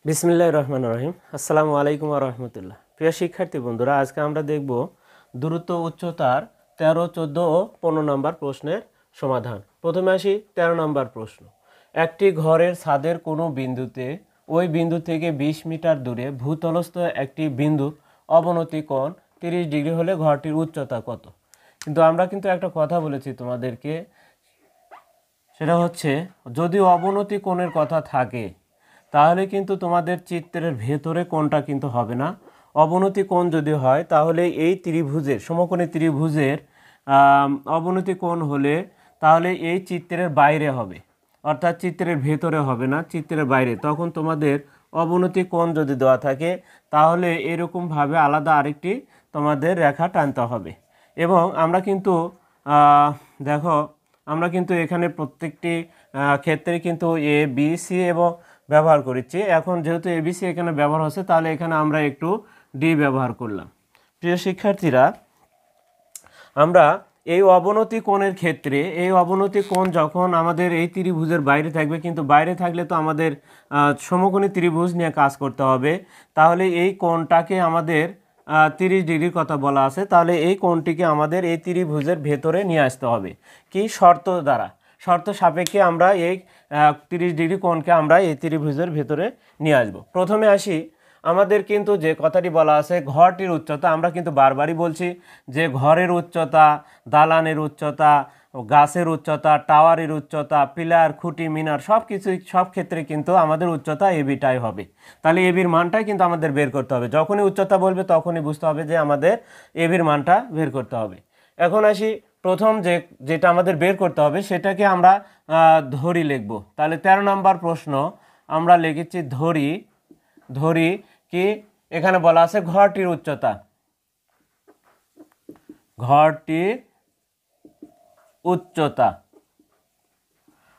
বিসমিল্লাহির রহমানির রহিম। আসসালামু আলাইকুম ওয়া রাহমাতুল্লাহ। প্রিয় শিক্ষার্থী বন্ধুরা, আজকে আমরা দেখব দূরত্ব উচ্চতার 13, 14 ও 15 নম্বর প্রশ্নের সমাধান। প্রথমে আসি 13 নম্বর প্রশ্ন। একটি ঘরের ছাদের কোনো বিন্দুতে ওই বিন্দু থেকে 20 মিটার দূরে ভূতলস্থ একটি বিন্দুর অবনতি কোণ 30 ডিগ্রি হলে ঘরটির উচ্চতা কত? কিন্তু আমরা একটা কথা বলেছি তোমাদেরকে, সেটা হচ্ছে যদি অবনতি কোণের কথা থাকে তাহলে কিন্তু তোমাদের চিত্রের ভেতরে কোণটা কিন্তু হবে না। অবনতি কোণ যদি হয় তাহলে এই ত্রিভুজের সমকোণী ত্রিভুজের অবনতি কোণ হলে তাহলে এই চিত্রের বাইরে হবে, অর্থাৎ চিত্রের ভেতরে হবে না, চিত্রের বাইরে। তখন তোমাদের অবনতি কোণ যদি দেওয়া থাকে তাহলে এরকমভাবে আলাদা আরেকটি তোমাদের রেখা টানতে হবে। এবং আমরা কিন্তু দেখো, আমরা কিন্তু এখানে প্রত্যেকটি ক্ষেত্রে কিন্তু এ বি সি এবং ব্যবহার করেছি। এখন যেহেতু এবিসি এখানে ব্যবহার হচ্ছে তাহলে এখানে আমরা একটু ডি ব্যবহার করলাম। প্রিয় শিক্ষার্থীরা, আমরা এই অবনতি কোণের ক্ষেত্রে এই অবনতি কোণ যখন আমাদের এই ত্রিভুজের বাইরে থাকবে, কিন্তু বাইরে থাকলে তো আমাদের সমকোণী ত্রিভুজ নিয়ে কাজ করতে হবে, তাহলে এই কোণটাকে আমাদের 30 ডিগ্রির কথা বলা আছে, তাহলে এই কোণটিকে আমাদের এই ত্রিভুজের ভেতরে নিয়ে আসতে হবে। কি শর্ত দ্বারা? শর্ত সাপেক্ষে আমরা এই 30 ডিগ্রি কোণকে আমরা এই ত্রিভুজের ভেতরে নিয়ে আসব। প্রথমে আসি, আমাদের কিন্তু যে কথাটি বলা আছে ঘরটির উচ্চতা, আমরা কিন্তু বারবারই বলছি যে ঘরের উচ্চতা, দালানের উচ্চতা, গাছের উচ্চতা, টাওয়ারের উচ্চতা, পিলার, খুঁটি, মিনার সব ক্ষেত্রে কিন্তু আমাদের উচ্চতা এবিটাই হবে। তাহলে এবির মানটাই কিন্তু আমাদের বের করতে হবে। যখনই উচ্চতা বলবে তখনই বুঝতে হবে যে আমাদের এবির মানটা বের করতে হবে। এখন আসি, প্রথম যেটা আমাদের বের করতে হবে সেটাকে আমরা ধরি লিখব। তাহলে 13 নম্বর প্রশ্ন আমরা লিখেছি ধরি কি এখানে বলা আছে ঘরটির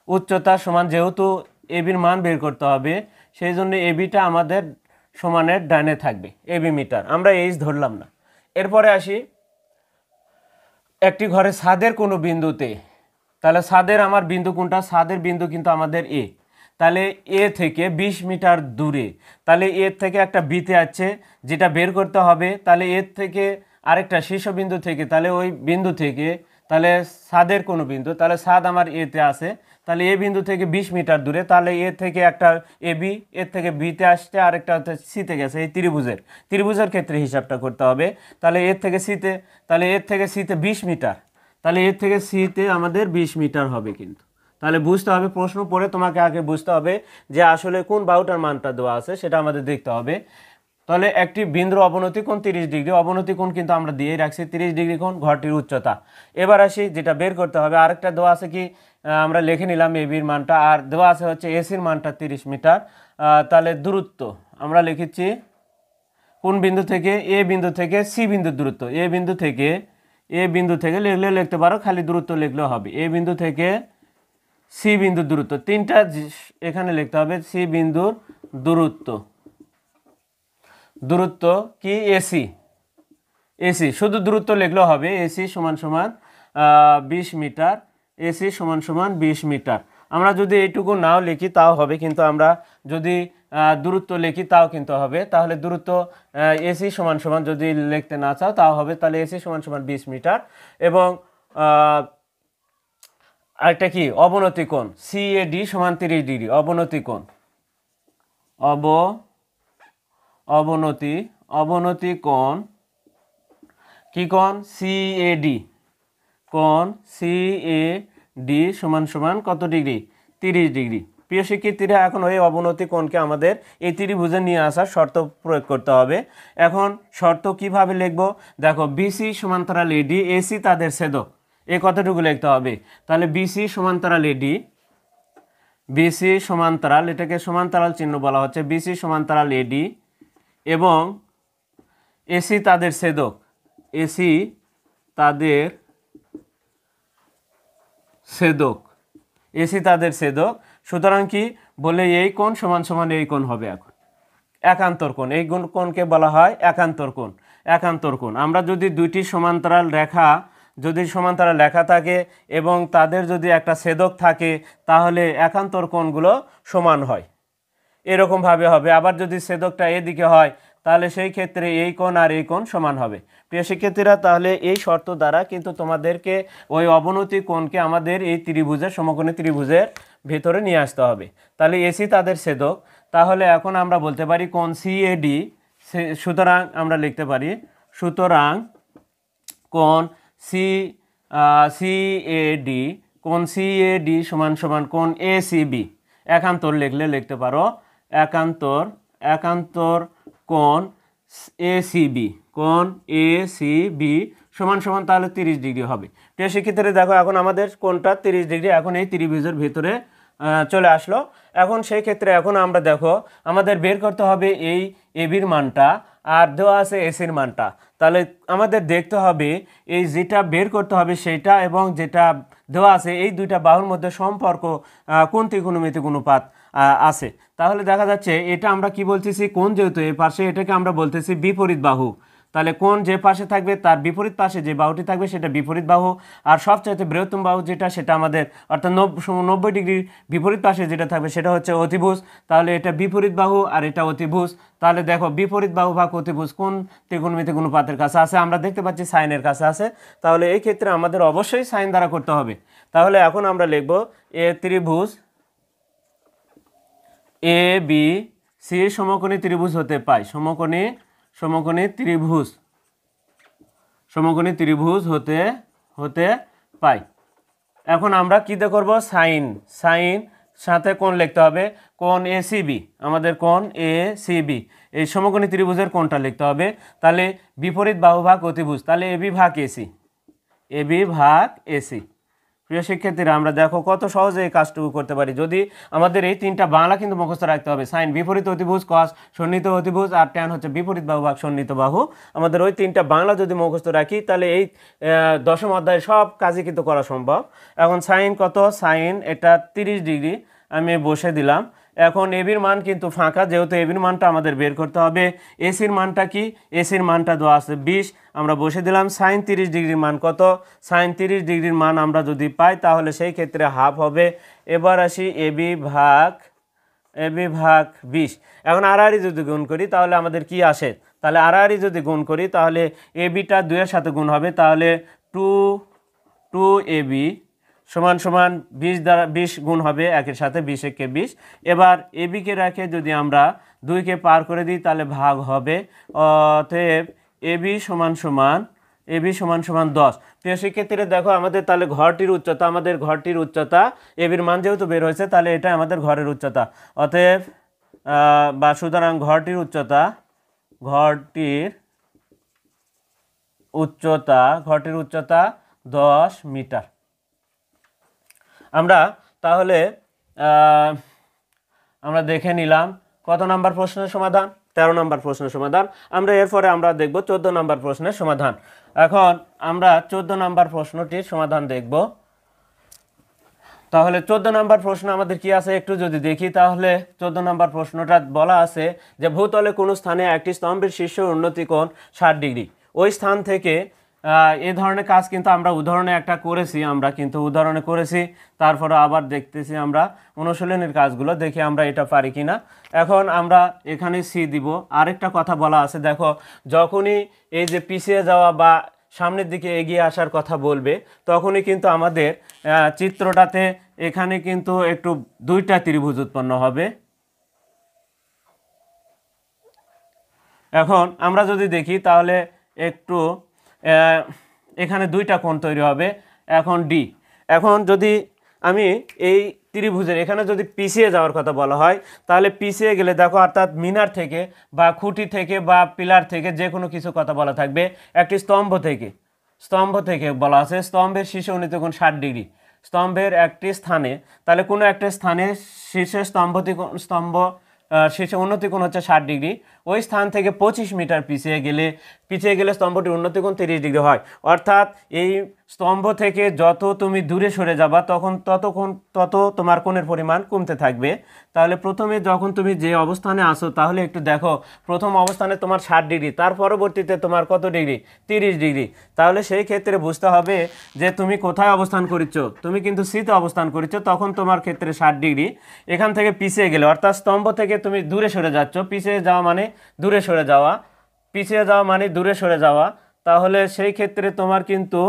উচ্চতা সমান, যেহেতু এবির মান বের করতে হবে সেই জন্য এবিটা আমাদের সমানের ডানে থাকবে, এবি মিটার, আমরা এইচ ধরলাম না। এরপরে আসি একটি ঘরে ছাদের কোনো বিন্দুতে, তাহলে ছাদের আমার বিন্দু কোনটা? ছাদের বিন্দু কিন্তু আমাদের এ, তাহলে এ থেকে 20 মিটার দূরে, তাহলে এর থেকে একটা বিতে আছে যেটা বের করতে হবে। তাহলে এর থেকে আরেকটা শীর্ষবিন্দু থেকে, তাহলে ওই বিন্দু থেকে, তাহলে ছাদের কোনো বিন্দু, তাহলে ছাদ আমার এতে আছে, তাহলে এ বিন্দু থেকে 20 মিটার দূরে, তাহলে এ থেকে একটা এ বি, এর থেকে বিতে আসছে, আরেকটা হচ্ছে সিতে গেছে। এই ত্রিভুজের ক্ষেত্রে হিসাবটা করতে হবে। তাহলে এর থেকে সিতে, তাহলে এর থেকে সিতে 20 মিটার, তাহলে এর থেকে সিতে আমাদের 20 মিটার হবে। কিন্তু তাহলে বুঝতে হবে, প্রশ্ন পড়ে তোমাকে আগে বুঝতে হবে যে আসলে কোন বাহুটার মানটা দেওয়া আছে সেটা আমাদের দেখতে হবে। তাহলে একটি বিন্দুর অবনতি কোণ 30 ডিগ্রি, অবনতি কোণ কিন্তু আমরা দিয়ে রাখছি 30 ডিগ্রি কোণ, ঘরটির উচ্চতা। এবার আসি যেটা বের করতে হবে, আরেকটা দেওয়া আছে কি আমরা লিখে নিলাম এবির মানটা, আর দেওয়া আছে হচ্ছে এসির মানটা 30 মিটার। তাহলে দূরত্ব আমরা লিখেছি কোন বিন্দু থেকে? এ বিন্দু থেকে সি বিন্দুর দূরত্ব। এ বিন্দু থেকে লিখতে পারো, খালি দূরত্ব লিখলেও হবে। এ বিন্দু থেকে সি বিন্দুর দূরত্ব, তিনটা এখানে লিখতে হবে। সি বিন্দুর দূরত্ব কি? এসি শুধু দূরত্ব লিখলেও হবে। এসি সমান সমান 20 মিটার, এসি সমান সমান 20 মিটার। আমরা যদি এইটুকু নাও লিখি তাও হবে, কিন্তু আমরা যদি দূরত্ব লিখি তাও কিন্তু হবে। তাহলে দূরত্ব এসি সমান সমান যদি লিখতে না চাও তাও হবে। তাহলে এসি সমান সমান 20 মিটার। এবং আরেকটা কি? অবনতি কোণ সিএডি সমান 30 ডিগ্রি। অবনতি কোণ অবনতি কোণ কি কোণ? সিএডি সমান সমান কত ডিগ্রি? 30 ডিগ্রি। প্রিয় শিক্ষার্থীরা, এখন ওই অবনতি কোণকে আমাদের এই ত্রিভুজে নিয়ে আসার শর্ত প্রয়োগ করতে হবে। এখন শর্ত কিভাবে লিখব? দেখো, বিসি সমান্তরাল এডি, এসি তাদের ছেদক, এই কতটুকু লিখতে হবে। তাহলে বিসি সমান্তরাল এডি, বিসি সমান্তরাল, এটাকে সমান্তরাল চিহ্ন বলা হচ্ছে, বিসি সমান্তরাল এডি, এবং এসি তাদের ছেদক, এসি তাদের ছেদক। সুতরাং কি বলে, এই কোণ সমান সমান এই কোণ হবে। এখন একান্তর কোণ, এই কোণকে বলা হয় একান্তর কোণ। আমরা যদি দুইটি সমান্তরাল রেখা থাকে এবং তাদের যদি একটা ছেদক থাকে তাহলে একান্তর কোণগুলো সমান হয়। এরকমভাবে হবে। আবার যদি ছেদকটা এদিকে হয় তাহলে সেই ক্ষেত্রে এই কোণ আর এই কোণ সমান হবে। প্রিয় শিক্ষার্থীরা, তাহলে এই শর্ত দ্বারা কিন্তু তোমাদেরকে ওই অবনতি কোণকে আমাদের এই ত্রিভুজের সমকোণী ত্রিভুজের ভেতরে নিয়ে আসতে হবে। তাহলে এসি তাদের ছেদক। তাহলে এখন আমরা বলতে পারি কোণ সিএডি, সুতরাং আমরা লিখতে পারি সুতরাং কোণ সিএডি, কোণ সিএডি সমান সমান কোণ এসিবি। একান্তর লিখতে পারো একান্তর কোণ এসিবি, কোণ এসিবি সমান সমান তাহলে 30 ডিগ্রি হবে। প্রিয় শিক্ষার্থীরা দেখো, এখন আমাদের কোণটা 30 ডিগ্রি এখন এই ত্রিভুজের ভিতরে চলে আসলো। এখন সেই ক্ষেত্রে এখন আমরা দেখো আমাদের বের করতে হবে এই এবির মানটা আর দেওয়া আছে এসির মানটা। তাহলে আমাদের দেখতে হবে এই যেটা বের করতে হবে সেটা এবং যেটা দেওয়া আছে এই দুইটা বাহুর মধ্যে সম্পর্ক কোন ত্রিকোণমিতিক অনুপাত আছে। তাহলে দেখা যাচ্ছে এটা আমরা কি বলতেছি, কোণ যেহেতু এই পাশে এটাকে আমরা বলতেছি বিপরীত বাহু। তাহলে কোণ যে পাশে থাকবে তার বিপরীত পাশে যে বাহুটি থাকবে সেটা বিপরীত বাহু। আর সবচাইতে বৃহত্তম বাহু যেটা সেটা আমাদের অর্থাৎ 90 ডিগ্রির বিপরীত পাশে যেটা থাকবে সেটা হচ্ছে অতিভুজ। তাহলে এটা বিপরীত বাহু আর এটা অতিভুজ। তাহলে দেখো বিপরীত বাহু ভাগ অতিভুজ কোন ত্রিকোণমিতিক অনুপাতের কাছে আছে? আমরা দেখতে পাচ্ছি সাইনের কাছে আছে। তাহলে এই ক্ষেত্রে আমাদের অবশ্যই সাইন দ্বারা করতে হবে। তাহলে এখন আমরা লিখব এ ত্রিভুজ এ বি সি সমকোণী ত্রিভুজ হতে পাই, সমকোণী ত্রিভুজ হতে পাই। এখন আমরা কি দিয়ে করব? সাইন সাথে কোণ লিখতে হবে, কোণ এসিবি, আমাদের কোণ এসিবি এই সমকোণী ত্রিভুজের কোণটা লিখতে হবে। তাহলে বিপরীত বাহু ভাগ অতিভুজ, তাহলে এবি ভাগ এসি। প্রিয় শিক্ষার্থীরা, আমরা দেখো কত সহজে এই কাজটুকু করতে পারি। যদি আমাদের এই তিনটা বাংলা কিন্তু মুখস্থ রাখতে হবে, সাইন বিপরীত অতিভুজ, কস সন্নিহিত অতিভুজ আর ট্যান হচ্ছে বিপরীত বাহু ভাগ সন্নিহিত বাহু। আমাদের ওই তিনটা বাংলা যদি মুখস্থ রাখি তাহলে এই দশম অধ্যায়ের সব কাজই কিন্তু করা সম্ভব। এখন সাইন কত? সাইন এটা 30 ডিগ্রি আমি বসে দিলাম। এখন এবির মান কিন্তু ফাঁকা, যেহেতু এবির মানটা আমাদের বের করতে হবে। এসির মানটা কি? এসির মানটা দেওয়া আছে 20, আমরা বসে দিলাম। সাইন 30 ডিগ্রির মান কত? সাইন 30 ডিগ্রির মান আমরা যদি পাই তাহলে সেই ক্ষেত্রে হাফ হবে। এবার আসি এবি ভাগ 20। এখন আড়াআড়ি যদি গুণ করি তাহলে আমাদের কি আসে? তাহলে আড়াআড়ি যদি গুণ করি তাহলে এবিটা 2 এর সাথে গুণ হবে, তাহলে 2 এবি সমান 20 দ্বারা 20 গুণ হবে একের সাথে, 20 একে 20। এবার এবিকে রেখে যদি আমরা 2কে পার করে দিই তাহলে ভাগ হবে। অতএব এবি সমান 10। প্রিয় শিক্ষার্থীরা দেখো আমাদের তাহলে ঘরটির উচ্চতা এবির মান যেহেতু বের হয়েছে তাহলে এটা আমাদের ঘরের উচ্চতা। অতএব সুতরাং ঘরটির উচ্চতা 10 মিটার। আমরা তাহলে আমরা দেখে নিলাম কত নাম্বার প্রশ্নের সমাধান? 13 নম্বর প্রশ্নের সমাধান। আমরা এরপরে আমরা দেখব 14 নম্বর প্রশ্নের সমাধান। এখন আমরা 14 নম্বর প্রশ্নটির সমাধান দেখব। তাহলে 14 নম্বর প্রশ্ন আমাদের কি আছে একটু যদি দেখি, তাহলে 14 নম্বর প্রশ্নটা বলা আছে যে ভূতলে কোনো স্থানে একটি স্তম্ভের শীর্ষ উন্নতি কোণ 60 ডিগ্রি। ওই স্থান থেকে এই ধরনের কাজ কিন্তু আমরা উদাহরণে করেছি, তারপরে আবার দেখতেছি আমরা অনুশীলনের কাজগুলো, দেখি আমরা এটা পারি কিনা। এখন আমরা এখানে সি দিব। আরেকটা কথা বলা আছে, দেখো যখনই এই যে পিছিয়ে যাওয়া বা সামনের দিকে এগিয়ে আসার কথা বলবে তখনই কিন্তু আমাদের চিত্রটাতে এখানে কিন্তু একটু দুইটা ত্রিভুজ উৎপন্ন হবে। এখন আমরা যদি দেখি তাহলে একটু এখানে দুইটা কোণ তৈরি হবে। এখন ডি, এখন যদি আমি এই ত্রিভুজের এখানে যদি পিছিয়ে যাওয়ার কথা বলা হয় তাহলে পিছিয়ে গেলে দেখো অর্থাৎ মিনার থেকে বা খুঁটি থেকে বা পিলার থেকে যে কোনো কিছু কথা বলা থাকবে। একটি স্তম্ভ থেকে বলা আছে স্তম্ভের শীর্ষে উন্নীত কোণ 60 ডিগ্রি। স্তম্ভের একটি স্থানে, তাহলে কোনো একটা স্থানে শীর্ষে শীর্ষে উন্নতি কোণ হচ্ছে 60 ডিগ্রি। ওই স্থান থেকে 25 মিটার পিছিয়ে গেলে স্তম্ভটির উন্নতি কোণ 30 ডিগ্রি হয়। অর্থাৎ এই স্তম্ভ থেকে যত তুমি দূরে সরে যাবা তত তোমার কোণের পরিমাণ কমতে থাকবে। তাহলে প্রথমে যখন তুমি যে অবস্থানে আসো তাহলে একটু দেখো, প্রথম অবস্থানে তোমার 60 ডিগ্রি, তার পরবর্তীতে তোমার কত ডিগ্রি? 30 ডিগ্রি। তাহলে সেই ক্ষেত্রে বুঝতে হবে যে তুমি কোথায় অবস্থান করেছো, তুমি কিন্তু সিতে অবস্থান করেছো, তখন তোমার ক্ষেত্রে 60 ডিগ্রি। এখান থেকে পিছিয়ে গেলে অর্থাৎ স্তম্ভ থেকে থেকে তুমি দূরে সরে যাচ্ছ, পিছিয়ে যাওয়া মানে দূরে সরে যাওয়া, পিছিয়ে যাওয়া মানে দূরে সরে যাওয়া, তাহলে সেই ক্ষেত্রে তোমার কিন্তু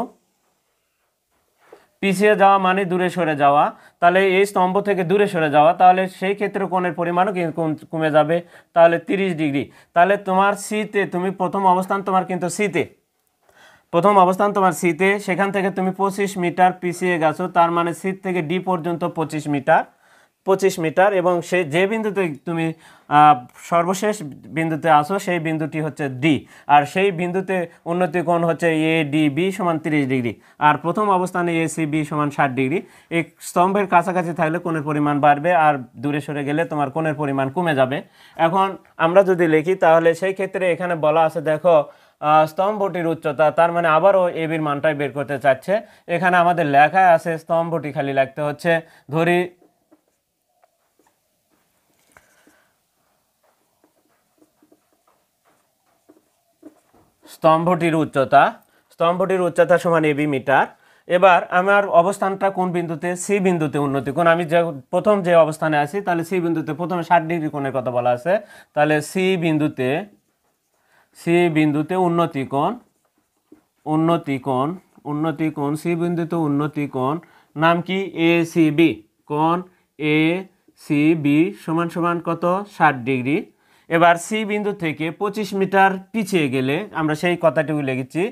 পিছিয়ে যাওয়া মানে দূরে সরে যাওয়া, তাহলে এই স্তম্ভ থেকে দূরে সরে যাওয়া, তাহলে সেই ক্ষেত্রে কোণের পরিমাণও কমে যাবে, তাহলে 30 ডিগ্রি। তাহলে তোমার সিতে, তুমি প্রথম অবস্থান তোমার কিন্তু সিতে, প্রথম অবস্থান তোমার সিতে, সেখান থেকে তুমি 25 মিটার পিছিয়ে গেছো, তার মানে সি থেকে ডি পর্যন্ত 25 মিটার, এবং সে যে বিন্দুতে তুমি সর্বশেষ বিন্দুতে আসো সেই বিন্দুটি হচ্ছে ডি, আর সেই বিন্দুতে উন্নতি কোণ হচ্ছে এ ডি বি সমান 30 ডিগ্রি, আর প্রথম অবস্থানে এ সি বি সমান 60 ডিগ্রি। এই স্তম্ভের কাছাকাছি থাকলে কোণের পরিমাণ বাড়বে, আর দূরে সরে গেলে তোমার কোণের পরিমাণ কমে যাবে। এখন আমরা যদি লিখি তাহলে সেই ক্ষেত্রে এখানে বলা আছে, দেখো স্তম্ভটির উচ্চতা, তার মানে আবারও এবির মানটাই বের করতে চাচ্ছে। এখানে আমাদের লেখায় আছে স্তম্ভটি, খালি লিখতে হচ্ছে, ধরি স্তম্ভটির উচ্চতা সমান এবি মিটার। এবার আমার অবস্থানটা কোন বিন্দুতে? সি বিন্দুতে উন্নতি কোণ। আমি যে প্রথম যে অবস্থানে আছি, তাহলে সি বিন্দুতে প্রথমে 60 ডিগ্রি কোণের কথা বলা আছে, তাহলে সি বিন্দুতে উন্নতি কোণ, সি বিন্দুতে উন্নতি কোণ নাম কি? এ সি বি, কোণ এ সি বি সমান সমান কত? 60 ডিগ্রি। এবার সি বিন্দু থেকে 25 মিটার পিছিয়ে গেলে, আমরা সেই কথাটুকু লিখেছি,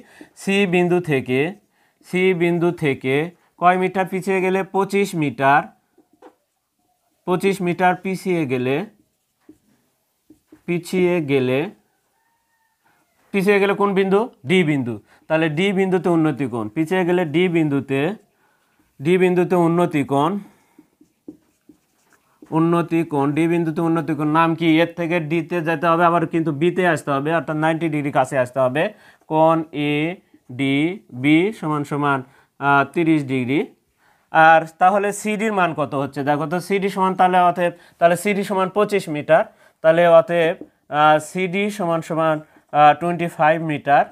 সি বিন্দু থেকে কয় মিটার পিছিয়ে গেলে? 25 মিটার পিছিয়ে গেলে কোন বিন্দু? ডি বিন্দু। তাহলে ডি বিন্দুতে উন্নতি কোণ, পিছিয়ে গেলে ডি বিন্দুতে উন্নতি কোণ, ডি বিন্দুতে উন্নতি কোণ নাম কি? এর থেকে ডিতে যেতে হবে, আবার কিন্তু বিতে আসতে হবে, অর্থাৎ 90 ডিগ্রি কাছে আসতে হবে। কোণ এ ডি বি সমান সমান 30 ডিগ্রি। আর তাহলে সিডির মান কত হচ্ছে দেখো তো, সিডি সমান তাহলে সিডি সমান 25 মিটার, তাহলে অতএব সিডি সমান 25 মিটার।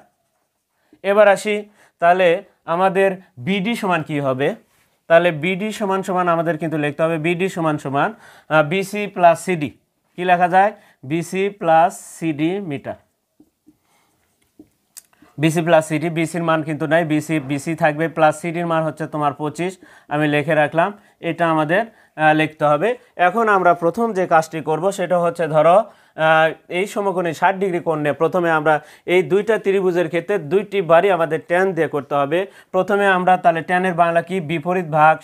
এবার আসি, তাহলে আমাদের বিডি সমান কি হবে? তাহলে বিডি সমান আমাদের কিন্তু লিখতে হবে বিডি সমান বিসি প্লাস সিডি। কি লেখা যায়? BC plus CD metre. BC plus CD, বিসির মান কিন্তু নাই, বিসি থাকবে, প্লাস সিডির মান হচ্ছে তোমার 25, আমি লিখে রাখলাম, এটা আমাদের লিখতে হবে। এখন আমরা প্রথম যে কাজটি করব সেটা হচ্ছে, ধরো এই সমকোণে 60 ডিগ্রি কোণ নিয়ে প্রথমে আমরা এই দুইটা ত্রিভুজের ক্ষেত্রে দুইটি বারই আমাদের ট্যান দিয়ে করতে হবে। প্রথমে আমরা তাহলে ট্যানের বাংলা কি? বিপরীত ভাগ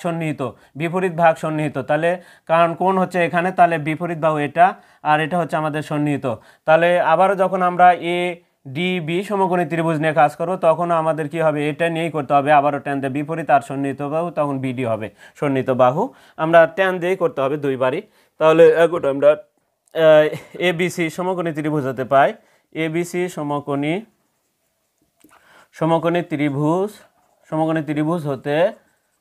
সন্নিহিত। তাহলে কারণ কোণ হচ্ছে এখানে, তাহলে বিপরীত বাহু এটা, আর এটা হচ্ছে আমাদের সন্নিহিত। তাহলে আবারও যখন আমরা এ ডি বি সমকোণী ত্রিভুজ নিয়ে কাজ করবো, তখন আমাদের কি হবে? এটা নিয়েই করতে হবে, আবারও ট্যান দিয়ে বিপরীত আর সন্নিহিত বাহু, তখন বিডি হবে সন্নিহিত বাহু। আমরা ট্যান দিয়েই করতে হবে দুইবারই। তাহলে এখন আমরা এবিসি সমকোণী ত্রিভুজ হতে পাই, এবিসি সমকোণী ত্রিভুজ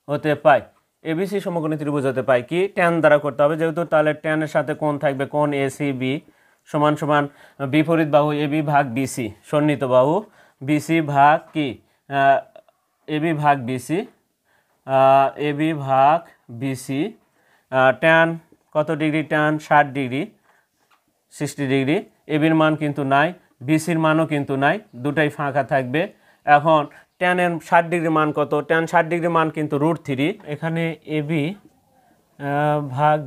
হতে পাই, এবিসি সমকোণী ত্রিভুজ হতে পাই কি? ট্যান দ্বারা করতে হবে যেহেতু, তাহলে ট্যানের সাথে কোণ থাকবে, কোণ এসিবি সমান বিপরীত বাহু এবি ভাগ বিসি, সন্নিহিত বাহু বিসি ভাগ কি? এবি ভাগ বিসি, ট্যান কত ডিগ্রি? Tan 60 degree, 60 degree. এবির মান কিন্তু নাই, বিসির মানও কিন্তু নাই, দুটাই ফাঁকা থাকবে। এখন ট্যানের 60 ডিগ্রি মান কত? ট্যান 60 ডিগ্রি মান কিন্তু √3, এখানে এবি ভাগ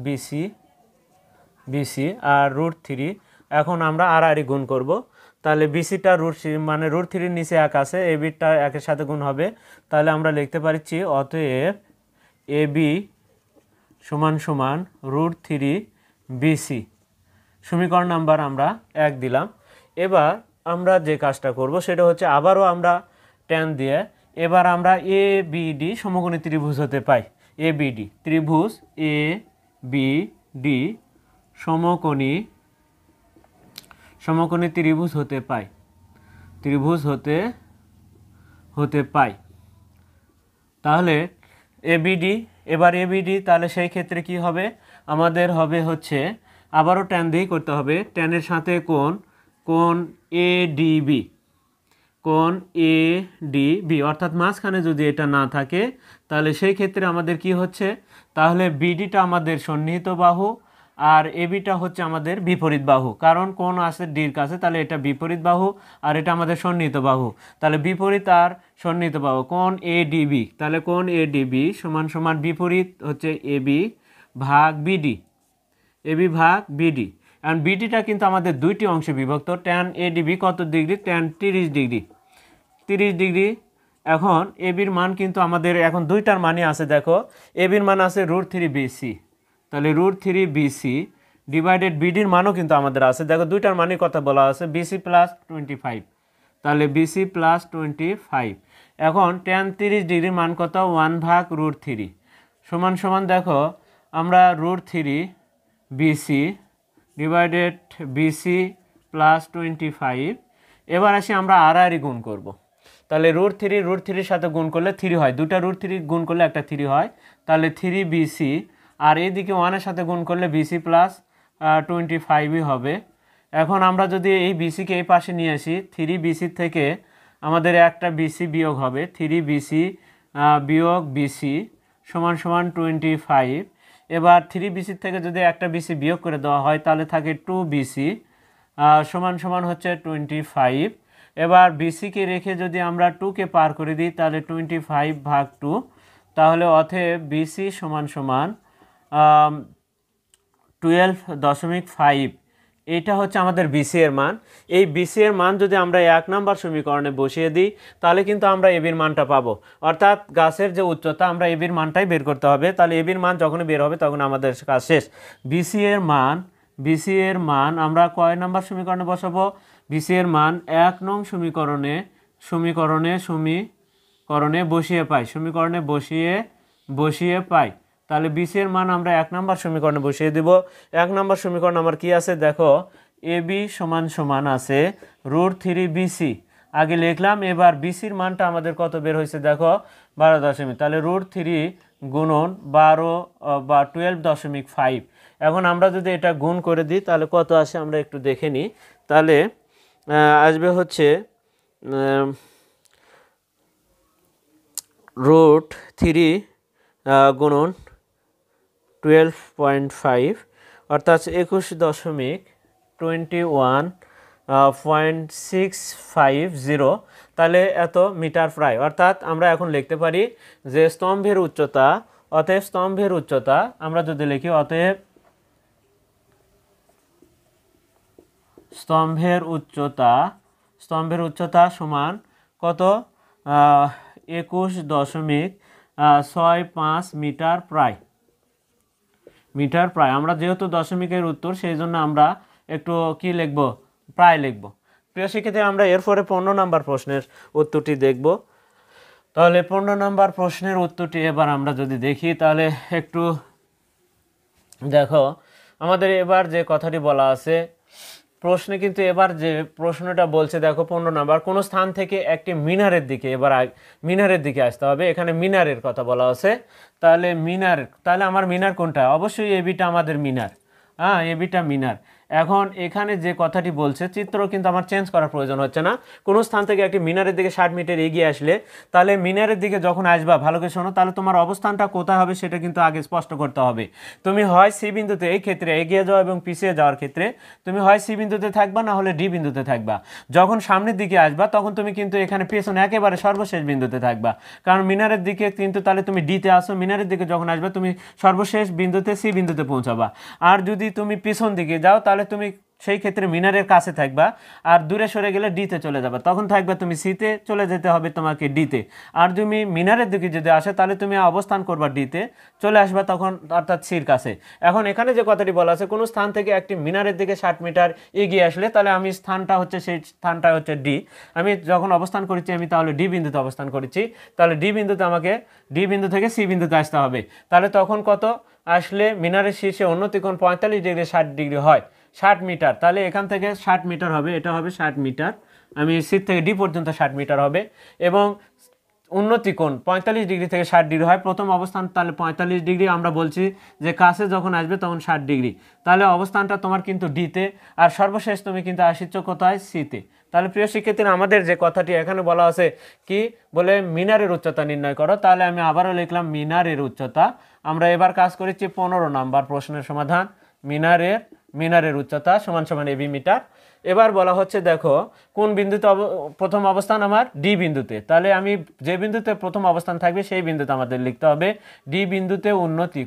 বিসি আর √3। এখন আমরা আড়াআড়ি গুণ করব, তাহলে বিসিটা √3 নিচে 1 আছে, এবিটা 1-এর সাথে গুণ হবে, তাহলে আমরা লিখতে পারছি অতএব এবি সমান √3 বিসি। সমীকরণ নাম্বার আমরা 1 দিলাম। এবার আমরা যে কাজটা করব সেটা হচ্ছে, আবারও আমরা ট্যান দিয়ে এবার আমরা এ বিডি সমকোণী ত্রিভুজ হতে পাই, এবিডি ত্রিভুজ, এ বি ডি সমকোণী ত্রিভুজ হতে পাই। তাহলে এবিডি, এবার এবিডি, তাহলে সেই ক্ষেত্রে কি হবে? আমাদের হবে হচ্ছে আবারও ট্যান দিয়েই করতে হবে, ট্যানের সাথে কোণ এডিবি, অর্থাৎ মাঝখানে যদি এটা না থাকে, তাহলে সেই ক্ষেত্রে আমাদের কি হচ্ছে? তাহলে বিডিটা আমাদের সন্নিহিত বাহু, আর এবিটা হচ্ছে আমাদের বিপরীত বাহু, কারণ কোণ আছে ডির কাছে, তাহলে এটা বিপরীত বাহু আর এটা আমাদের সন্নিহিত বাহু, তাহলে বিপরীত আর সন্নিহিত বাহু কোণ এডিবি, তাহলে কোণ এডিবি সমান সমান বিপরীত হচ্ছে এবি ভাগ বিডি, এবি ভাগ বিডি। কারণ বিডিটা কিন্তু আমাদের দুইটি অংশে বিভক্ত, ট্যান এডিবি কত ডিগ্রি, ট্যান 30 ডিগ্রি, 30 ডিগ্রি। এখন এবির মান কিন্তু আমাদের এখন দুইটার মানই আছে, দেখো এবির মান আছে √3BC, তাহলে √3BC ডিভাইডেড বিডির মানও কিন্তু আমাদের আছে, দেখো দুইটার মানই কথা বলা আছে BC + 25, তাহলে BC + 25। এখন ট্যান 30 ডিগ্রির মান কত, 1/√3 সমান সমান দেখো আমরা √3BC ডিভাইডেড BC + 25। এবার আসি আমরা আড়াআড়ি গুণ করব, তাহলে √3 সাথে গুণ করলে 3 হয়, দুটা √3 গুণ করলে একটা 3 হয়, তাহলে 3BC আর এদিকে 1-এর সাথে গুণ করলে BC + 25ই হবে। এখন আমরা যদি এই বিসিকে এই পাশে নিয়ে আসি, 3BC থেকে আমাদের একটা BC বিয়োগ হবে, 3BC বিয়োগ BC সমান সমান 25। এবার 3BC থেকে যদি একটা BC বিয়োগ করে দেওয়া হয় তাহলে থাকে 2BC সমান সমান হচ্ছে 25। এবার বিসিকে রেখে যদি আমরা 2কে পার করে দিই তাহলে 25/2, তাহলে অতএব বিসি সমান সমান 12.5। এইটা হচ্ছে আমাদের বিসি এর মান। এই বিসি এর মান যদি আমরা 1 নম্বর সমীকরণে বসিয়ে দিই তাহলে কিন্তু আমরা এবির মানটা পাবো, অর্থাৎ গাছের যে উচ্চতা আমরা এবির মানটাই বের করতে হবে, তাহলে এবির মান যখনই বের হবে তখন আমাদের কাজ শেষ। বিসি এর মান আমরা কয় নম্বর সমীকরণে বসাবো, বিসি এর মান 1 নং সমীকরণে বসিয়ে পাই, তাহলে বিসি এর মান আমরা 1 নম্বর সমীকরণে বসিয়ে দিব। 1 নম্বর সমীকরণ আমার কি আছে, দেখো এবি সমান সমান আছে √3BC আগে লিখলাম, এবার বিসির মানটা আমাদের কত বের হয়েছে দেখো 12.5, তাহলে √3 গুণন 12 বা 12.5। এখন আমরা যদি এটা গুণ করে দিই তাহলে কত আসে আমরা একটু দেখে নিই, তাহলে আসবে হচ্ছে √3 গুণন 12.5 অর্থাৎ 21.650, তাহলে এত মিটার প্রায়। অর্থাৎ আমরা এখন লিখতে পারি যে স্তম্ভের উচ্চতা, অতএব স্তম্ভের উচ্চতা আমরা যদি লিখি অতএব স্তম্ভের উচ্চতা সমান কত, 21.65 মিটার প্রায়। আমরা যেহেতু দশমিকের উত্তর সেই জন্য আমরা একটু কি লিখব, প্রায় লিখব। প্রিয় শিক্ষার্থী, আমরা এরপরে 15 নম্বর প্রশ্নের উত্তরটি দেখব। তাহলে 15 নম্বর প্রশ্নের উত্তরটি এবার আমরা যদি দেখি তাহলে একটু দেখো আমাদের এবার যে কথাটি বলা আছে প্রশ্নে, কিন্তু এবার যে প্রশ্নটা বলছে দেখো 15 নম্বর, কোন স্থান থেকে একটি মিনারের দিকে, এবার মিনারের দিকে আসতে হবে, এখানে মিনারের কথা বলা আছে। তাহলে তাহলে আমার মিনার কোনটা, অবশ্যই এবিটা আমাদের মিনার, এবিটা মিনার। এখন এখানে যে কথাটি বলছে চিত্র কিন্তু আমার চেঞ্জ করার প্রয়োজন হচ্ছে না, কোনো স্থান থেকে একটি মিনারের দিকে 60 মিটার এগিয়ে আসলে, তাহলে মিনারের দিকে যখন আসবা ভালো করে শোনো, তাহলে তোমার অবস্থানটা কোথায় হবে সেটা কিন্তু আগে স্পষ্ট করতে হবে। তুমি হয় সি বিন্দুতে, এই ক্ষেত্রে এগিয়ে যাওয়া এবং পিছিয়ে যাওয়ার ক্ষেত্রে তুমি হয় সি বিন্দুতে থাকবা না হলে ডি বিন্দুতে থাকবা। যখন সামনের দিকে আসবা তখন তুমি কিন্তু এখানে পেছনে একেবারে সর্বশেষ বিন্দুতে থাকবা, কারণ মিনারের দিকে কিন্তু তাহলে তুমি ডিতে আসো, মিনারের দিকে যখন আসবে তুমি সর্বশেষ বিন্দুতে সি বিন্দুতে পৌঁছাবা। আর যদি তুমি পিছন দিকে যাও তাহলে তুমি সেই ক্ষেত্রে মিনারের কাছে থাকবা, আর দূরে সরে গেলে ডিতে চলে যাবে, তখন থাকবে তুমি সিতে, চলে যেতে হবে তোমাকে ডিতে। আর তুমি মিনারের দিকে যদি আসে তাহলে তুমি অবস্থান করবা ডিতে, চলে আসবা তখন অর্থাৎ সির কাছে। এখন এখানে যে কথাটি বলা আছে কোনো স্থান থেকে একটি মিনারের দিকে 60 মিটার এগিয়ে আসলে, তাহলে আমি স্থানটা হচ্ছে সেই স্থানটা হচ্ছে ডি, আমি যখন অবস্থান করেছি আমি তাহলে ডি বিন্দুতে অবস্থান করেছি, তাহলে ডি বিন্দুতে আমাকে ডি বিন্দু থেকে সি বিন্দুতে আসতে হবে। তাহলে তখন কত আসলে মিনারের শীর্ষে উন্নতি কোণ 45 ডিগ্রি 60 ডিগ্রি হয় 60 মিটার, তাহলে এখান থেকে 60 মিটার হবে, এটা হবে 60 মিটার, আমি সি থেকে ডি পর্যন্ত 60 মিটার হবে। এবং উন্নতি কোণ 45 ডিগ্রি থেকে 60 ডিগ্রি হয়, প্রথম অবস্থান তাহলে 45 ডিগ্রি, আমরা বলছি যে কাছে যখন আসবে তখন 60 ডিগ্রি, তাহলে অবস্থানটা তোমার কিন্তু ডিতে, আর সর্বশেষ তুমি কিন্তু আসিচ্ছ কোথায়, সিতে। তাহলে প্রিয় শিক্ষার্থীরা, আমাদের যে কথাটি এখানে বলা আছে কি বলে, মিনারের উচ্চতা নির্ণয় করো, তাহলে আমি আবারও লিখলাম মিনারের উচ্চতা। আমরা এবার কাজ করেছি 15 নম্বর প্রশ্নের সমাধান। মিনারের উচ্চতা সমান সমান এবি মিটার। এবার বলা হচ্ছে দেখো কোন বিন্দুতে প্রথম অবস্থান আমার ডি বিন্দুতে, তাহলে আমি যে বিন্দুতে প্রথম অবস্থান থাকবে সেই বিন্দুতে আমাদের লিখতে হবে ডি বিন্দুতে উন্নতি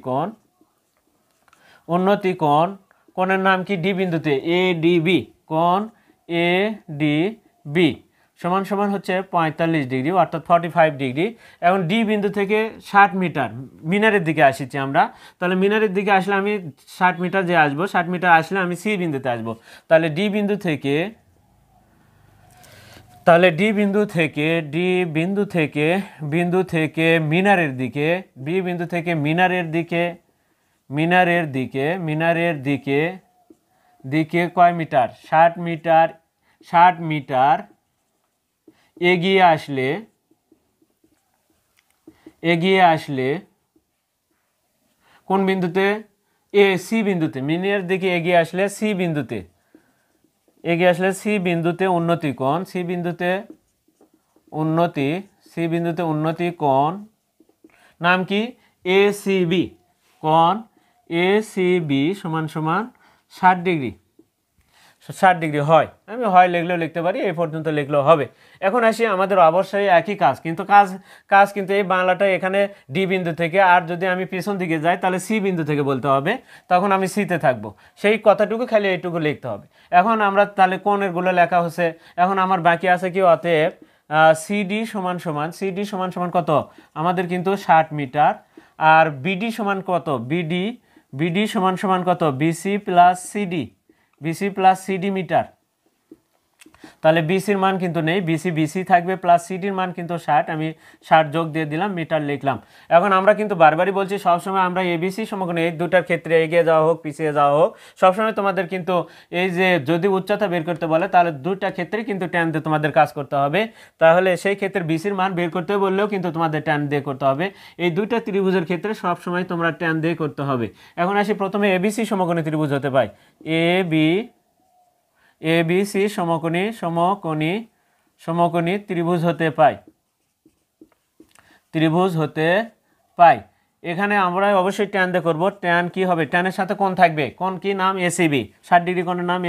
কোণ কোণের নাম কি ডি বিন্দুতে এডিবি, কোণ এডিবি সমান সমান হচ্ছে 45 ডিগ্রি অর্থাৎ 45 ডিগ্রি। এখন ডি বিন্দু থেকে 60 মিটার মিনারের দিকে আসছি আমরা, তাহলে মিনারের দিকে আসলে আমি 60 মিটার যে আসবো, 60 মিটার আসলে আমি সি বিন্দুতে আসবো। তাহলে ডি বিন্দু থেকে মিনারের দিকে, বি বিন্দু থেকে মিনারের দিকে কয় মিটার? 60 মিটার এগিয়ে আসলে কোন বিন্দুতে? সি বিন্দুতে। মিনারের দিকে এগিয়ে আসলে সি বিন্দুতে উন্নতি কোণ, সি বিন্দুতে উন্নতি কোণ নাম কি? এসিবি, কোণ এসিবি সমান সমান 60 ডিগ্রি। 60 ডিগ্রি হয়, আমি হয় লিখলেও লিখতে পারি, এই পর্যন্ত লিখলেও হবে। এখন আসি আমাদের অবশ্যই একই কাজ, কিন্তু কাজ কিন্তু এই বাংলাটা এখানে ডি বিন্দু থেকে, আর যদি আমি পিছন দিকে যাই তাহলে সি বিন্দু থেকে বলতে হবে, তখন আমি সিতে থাকবো, সেই কথাটুকু খালি এইটুকু লিখতে হবে। এখন আমরা তাহলে কোণেরগুলো লেখা হচ্ছে, এখন আমার বাকি আছে কি? অতএব সিডি সমান সমান কত? আমাদের কিন্তু 60 মিটার। আর বিডি সমান কত? বিডি সমান সমান কত? BC plus CD metre. তাহলে বিসির মান কিন্তু নেই, বিসি থাকবে, প্লাস সিডির মান কিন্তু 60, আমি 60 যোগ দিয়ে দিলাম, মিটার লিখলাম। এখন আমরা কিন্তু বারবারই বলছি সবসময় আমরা এবিসি সমকোণ এই দুটার ক্ষেত্রে এগিয়ে যাওয়া হোক পিছিয়ে যাওয়া হোক, সবসময় তোমাদের কিন্তু এই যে যদি উচ্চতা বের করতে বলে তাহলে দুটা ক্ষেত্রে কিন্তু ট্যান দিয়ে তোমাদের কাজ করতে হবে। তাহলে সেই ক্ষেত্রে বিসির মান বের করতে বললেও কিন্তু তোমাদের ট্যান দিয়ে করতে হবে। এই দুইটা ত্রিভুজের ক্ষেত্রে সবসময় তোমরা ট্যান দিয়ে করতে হবে। এখন আসি প্রথমে এবিসি সমকোণী ত্রিভুজ হতে পাই, এবিসি সমকোণী ত্রিভুজ হতে পাই। এখানে আমরা অবশ্যই ট্যান দিয়ে করবো। ট্যান কি হবে? ট্যানের সাথে কোণ থাকবে, কোণ কি নাম? এসিবি, 60 ডিগ্রি কোণের নাম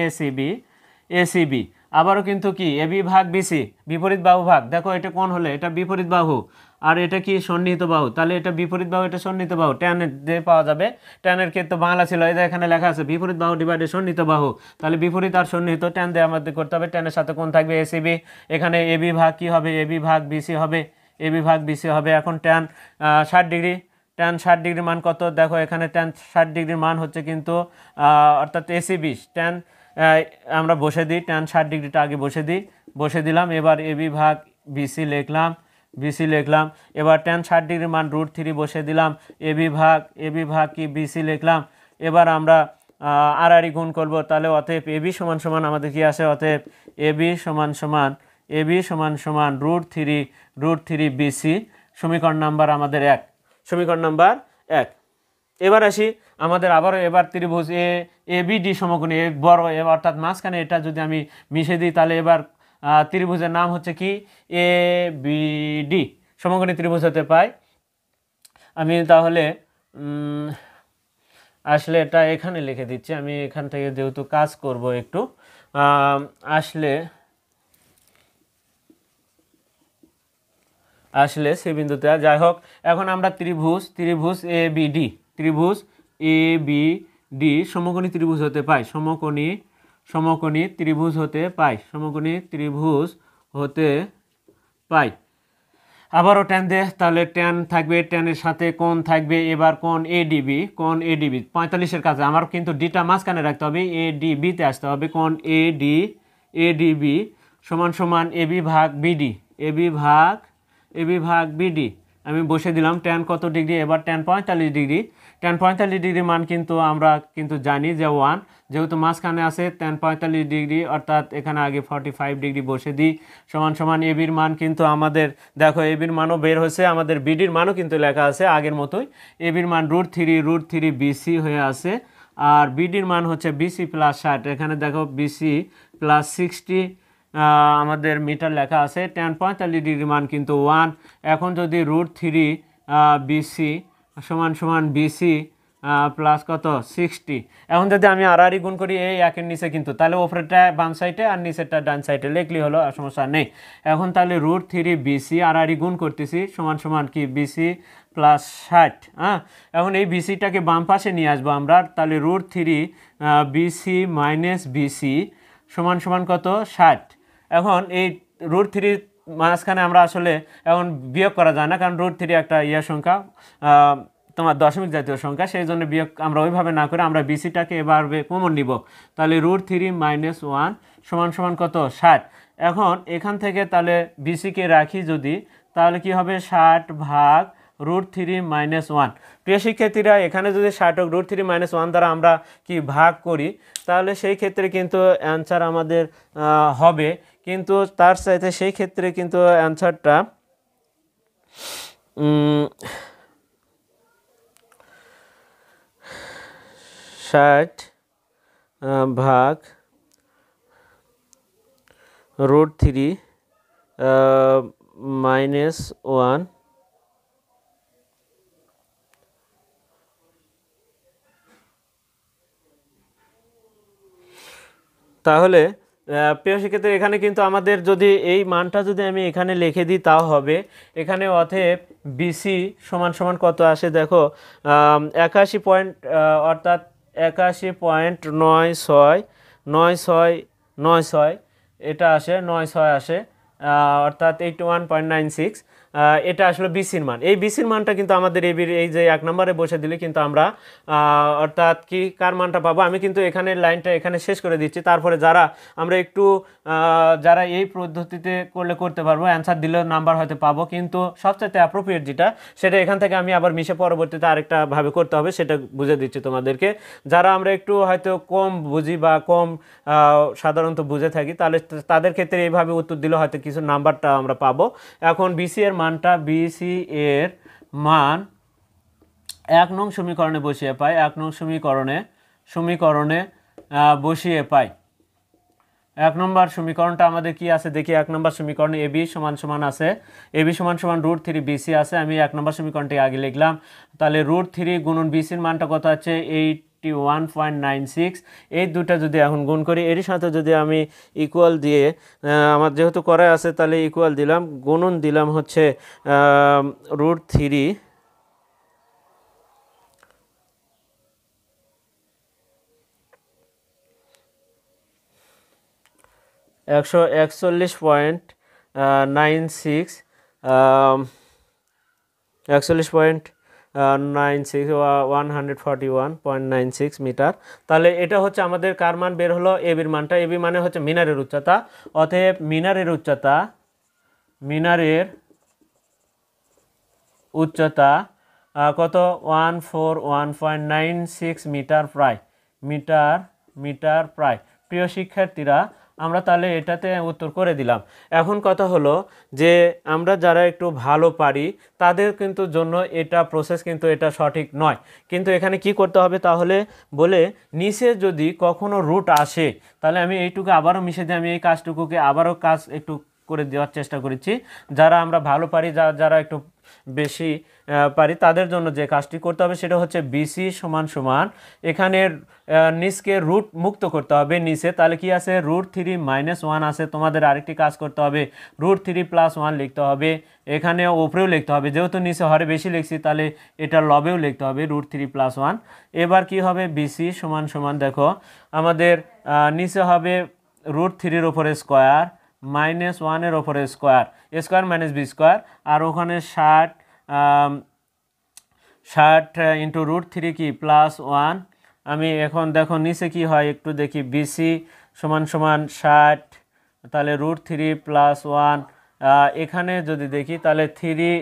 এসিবি। আবারও কিন্তু কি এবি ভাগ বিসি, বিপরীত বাহু ভাগ। দেখো এটা কোণ হলে এটা বিপরীত বাহু, আর এটা কি সন্নিহিত বাহু, তাহলে এটা বিপরীত বাহু, এটা সন্নিহিত বাহু। ট্যান দিয়ে পাওয়া যাবে, ট্যানের ক্ষেত্রে বাংলা ছিল, এই যে এখানে লেখা আছে বিপরীত বাহু ডিভাইডেড সন্নিহিত বাহু, তাহলে বিপরীত আর সন্নিহিত ট্যান দিয়ে আমাদের করতে হবে। ট্যানের সাথে কোণ থাকবে এসিবি, এখানে এবি ভাগ কি হবে? এবি ভাগ বিসি হবে। এখন ট্যান 60 ডিগ্রি, ট্যান 60 ডিগ্রির মান কত? দেখো এখানে ট্যান 60 ডিগ্রির মান হচ্ছে কিন্তু অর্থাৎ এসিবি ট্যান আমরা বসে দিই, ট্যান 60 ডিগ্রিটা আগে বসে দিলাম। এবার এবি ভাগ বিসি লিখলাম। এবার ট্যান 60 ডিগ্রির মান √3 বসে দিলাম, এবি ভাগ কি বিসি লিখলাম। এবার আমরা আড়াআড়ি গুণ করব, তাহলে অতএব এবি সমান সমান আমাদের কি আসে? অতএব এবি সমান সমান √3 বিসি, সমীকরণ নাম্বার আমাদের 1। এবার আসি আমাদের আবারও এবার ত্রিভুজ এবিডি সমকোণী বড়, অর্থাৎ মাঝখানে এটা যদি আমি মিশে দিই তাহলে এবার ত্রিভুজের নাম হচ্ছে কি? এবিডি সমকোণী ত্রিভুজ হতে পাই। আমি তাহলে আসলে এটা এখানে লিখে দিচ্ছি, আমি এখান থেকে যেহেতু কাজ করব একটু আসলে সে বিন্দুতে, যাই হোক এখন আমরা ত্রিভুজ এবিডি সমকোণী ত্রিভুজ হতে পাই, সমকোণী ত্রিভুজ হতে পাই। আবারও ট্যান দে, তাহলে ট্যান থাকবে, ট্যানের সাথে কোণ থাকবে। এবার কোণ এডিবি 45-এর কাছে আমার কিন্তু ডিটা মাঝখানে রাখতে হবে, এডিবিতে আসতে হবে। কোণ এডিবি সমান সমান এবি ভাগ বিডি, আমি বসে দিলাম। ট্যান কত ডিগ্রি? এবার ট্যান 45 ডিগ্রি। ট্যান 45 ডিগ্রি মান কিন্তু আমরা কিন্তু জানি যে 1, যেহেতু মাঝখানে আছে ট্যান 45 ডিগ্রি, অর্থাৎ এখানে আগে 45 ডিগ্রি বসে দিই, সমান সমান এবির মান কিন্তু আমাদের দেখো এবির মানও বের হয়েছে, আমাদের বিডির মানও কিন্তু লেখা আছে আগের মতোই। এবির মান √3 বিসি হয়ে আছে, আর বিডির মান হচ্ছে বিসি প্লাস 60, এখানে দেখো বিসি প্লাস 60 আমাদের মিটার লেখা আছে। ট্যান 45 ডিগ্রি মান কিন্তু 1। এখন যদি √3 বিসি সমান সমান বিসি প্লাস কত 60। এখন যদি আমি আড়াআড়ি গুণ করি এই একের নিচে কিন্তু, তাহলে ওপরেরটা বাম সাইডে আর নিচেরটা ডান সাইডে লিখলি হলো, আর সমস্যা নেই। এখন তাহলে √3 BC আড়াআড়ি গুণ করতেছি সমান সমান কি BC প্লাস 60। হ্যাঁ, এখন এই বিসিটাকে বাম পাশে নিয়ে আসবো আমরা, তাহলে √3 BC মাইনাস BC সমান সমান কত 60। এখন এই √3 মাঝখানে আমরা আসলে এখন বিয়োগ করা যায় না, কারণ √3 একটা সংখ্যা, তোমার দশমিক জাতীয় সংখ্যা, সেই জন্য বিয়োগ আমরা ওইভাবে না করে আমরা বিসিটাকে এবার কমন নিব। তাহলে √3 - 1 সমান সমান কত 60। এখন এখান থেকে তাহলে বিসিকে রাখি যদি, তাহলে কি হবে 60 ভাগ √3 - 1। প্রিয় শিক্ষার্থীরা, এখানে যদি 60 √3 - 1 দ্বারা আমরা কি ভাগ করি, তাহলে সেই ক্ষেত্রে কিন্তু অ্যান্সার আমাদের হবে, কিন্তু তার সাথে সেই ক্ষেত্রে কিন্তু অ্যান্সারটা 60 ভাগ √3 - 1 তাহলে প্রিয় শিক্ষার্থী, এখানে কিন্তু আমাদের যদি এই মানটা যদি আমি এখানে লিখে দিই তাও হবে। এখানে অতএব বিসি সমান সমান কত আসে দেখো, 81 পয়েন্ট, অর্থাৎ 81.969696, এটা আসে 96 আসে, অর্থাৎ 81.96। এটা আসলে বিসির মান। এই বিসির মানটা কিন্তু আমাদের এই যে 1 নম্বরে বসে দিলে কিন্তু আমরা অর্থাৎ কি কার মানটা পাবো, আমি কিন্তু এখানে লাইনটা এখানে শেষ করে দিচ্ছি। তারপরে যারা আমরা একটু যারা এই পদ্ধতিতে করলে করতে পারবো, অ্যান্সার দিলেও নাম্বার হয়তো পাবো, কিন্তু সবচেয়ে অ্যাপ্রোপ্রিয়েট যেটা, সেটা এখান থেকে আমি আবার মিশে পরবর্তীতে আরেকটা ভাবে করতে হবে, সেটা বুঝে দিচ্ছি তোমাদেরকে। যারা আমরা একটু হয়তো কম বুঝি বা কম সাধারণত বুঝে থাকি, তাহলে তাদের ক্ষেত্রে এইভাবে উত্তর দিলে হয়তো কিছু নাম্বারটা আমরা পাবো। এখন বিসি এর মানটা, বিসি এর মান 1 নং সমীকরণে বসিয়ে পাই, 1 নং সমীকরণে বসিয়ে পাই। 1 নম্বর সমীকরণটা আমাদের কি আছে দেখি। 1 নম্বর সমীকরণে এবি সমান সমান আছে, এবি সমান সমান √3 BC আছে। আমি 1 নম্বর সমীকরণটি আগে লিখলাম, তাহলে √3 গুণন বিসির মানটা কত আছে 81.96। এই দুটা যদি এখন গুণ করি, এর সাথে যদি আমি ইকুয়াল দিয়ে, আমার যেহেতু করা আছে তাহলে ইকুয়াল দিলাম, গুণন দিলাম হচ্ছে √3 141.96 141.96 মিটার। তাহলে এটা হচ্ছে আমাদের কার মান বের হলো, এবির মানটা। এবি মানে হচ্ছে মিনারের উচ্চতা, অতএব মিনারের উচ্চতা কত 141.96 মিটার প্রায়। প্রিয় শিক্ষার্থীরা, আমরা তাহলে এটাতে উত্তর করে দিলাম। এখন কথা হলো যে আমরা যারা একটু ভালো পারি তাদের কিন্তু জন্য এটা প্রসেস কিন্তু এটা সঠিক নয়, কিন্তু এখানে কি করতে হবে তাহলে বলে, নিচে যদি কখনো রুট আসে তাহলে আমি এইটুকু আবারও মিশে দিয়ে আমি এই কাজটুকুকে আবারও কাজ একটু করে দেওয়ার চেষ্টা করেছি। যারা আমরা ভালো পারি, যারা একটু বেশি পারি, তাদের জন্য যে কাজটি করতে হবে সেটা হচ্ছে বিসি সমান সমান এখানের নিচকে রুট মুক্ত করতে হবে নিচে। তাহলে কি আছে √3 - 1 আছে, তোমাদের আরেকটি কাজ করতে হবে √3 + 1 লিখতে হবে, এখানে উপরেও লিখতে হবে, যেহেতু নিচে হরে বেশি লিখছি তাহলে এটা লবেও লিখতে হবে √3 + 1। এবার কি হবে বিসি সমান সমান দেখো আমাদের নিচে হবে √3 উপরে স্কোয়ার -1 এর উপরে স্কোয়ার - b স্কোয়ার, আর ওখানে 60 ইন্টু √3 কি +1। আমি এখন দেখো নিচে কি হয় একটু দেখি, বিসি সমান সমান 60, তাহলে √3 + 1, এখানে যদি দেখি তাহলে 3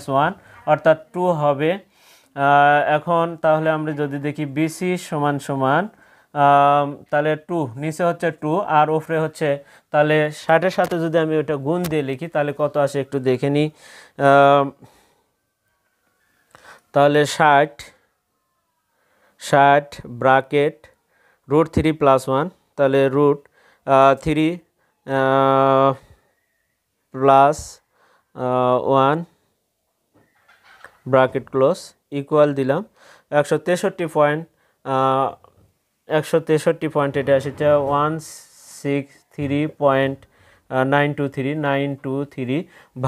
- 1 অর্থাৎ 2 হবে। এখন তাহলে আমরা যদি দেখি বিসি সমান সমান তাহলে 2, নিচে হচ্ছে 2 আর উপরে হচ্ছে, তাহলে 60-এর সাথে যদি আমি ওটা গুণ দিয়ে লিখি তাহলে কত আসে একটু দেখে নিই। তাহলে 60 ব্র্যাকেট √3 + 1, তাহলে √3 + 1 ব্র্যাকেট ক্লোজ ইকুয়াল দিলাম। 163 পয়েন্ট এটা এসেছে 163.923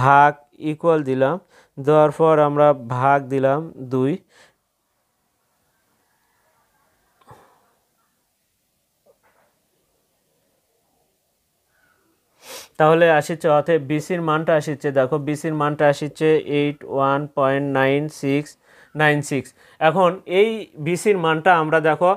ভাগ ইকুয়াল দিলাম, দেওয়ার পর আমরা ভাগ দিলাম 2, তাহলে আসছে অতএব বিসির মানটা আসছে, দেখো বিসির মানটা আসছে 81.9696। এখন এই বিসির মানটা আমরা দেখো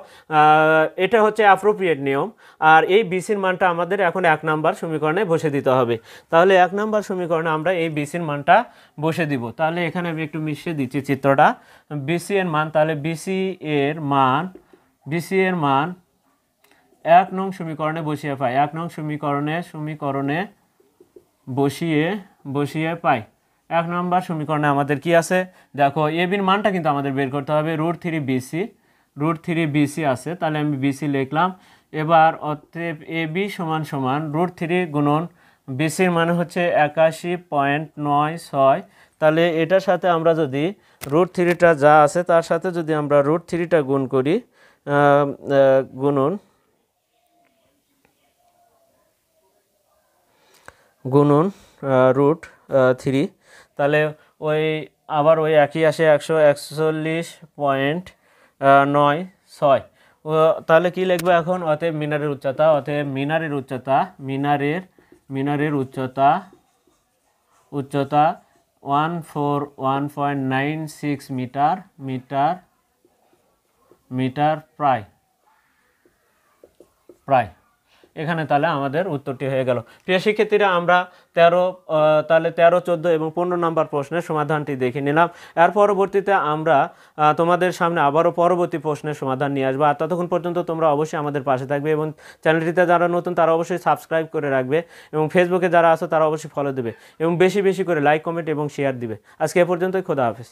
এটা হচ্ছে অ্যাপ্রোপ্রিয়েট নিয়ম, আর এই বিসির মানটা আমাদের এখন 1 নাম্বার সমীকরণে বসে দিতে হবে। তাহলে 1 নাম্বার সমীকরণে আমরা এই বিসির মানটা বসে দিব। তাহলে এখানে আমি একটু মিশিয়ে দিচ্ছি চিত্রটা। বিসি এর মান, তাহলে বিসি এর মান 1 নং সমীকরণে বসিয়ে পাই, 1 নং সমীকরণে বসিয়ে পাই। 1 নম্বর সমীকরণে আমাদের কি আছে, দেখো এবির মানটা কিন্তু আমাদের বের করতে হবে, √3 BC আছে, তাহলে আমি বিসি লিখলাম। এবার অতএব এবি সমান √3 গুণন বিসির মানে হচ্ছে 81.96। তাহলে এটার সাথে আমরা যদি √3টা যা আছে তার সাথে যদি আমরা √3টা গুণ করি, গুণন √3, তাহলে ওই আবার ওই একই আসে 141.96। তাহলে কি লিখবো এখন, অতএব মিনারের উচ্চতা 141.96 মিটার প্রায়। এখানে তাহলে আমাদের উত্তরটি হয়ে গেল। প্রিয় শিক্ষার্থীরা, আমরা 13, 14 এবং 15 নম্বর প্রশ্নের সমাধানটি দেখে নিলাম। এর পরবর্তীতে আমরা তোমাদের সামনে আবারও পরবর্তী প্রশ্নের সমাধান নিয়ে আসবো। আর ততক্ষণ পর্যন্ত তোমরা অবশ্যই আমাদের পাশে থাকবে এবং চ্যানেলটিতে যারা নতুন তারা অবশ্যই সাবস্ক্রাইব করে রাখবে এবং ফেসবুকে যারা আছো তারা অবশ্যই ফলো দেবে এবং বেশি বেশি করে লাইক, কমেন্ট এবং শেয়ার দিবে। আজকে এ পর্যন্তই, খোদা হাফেজ।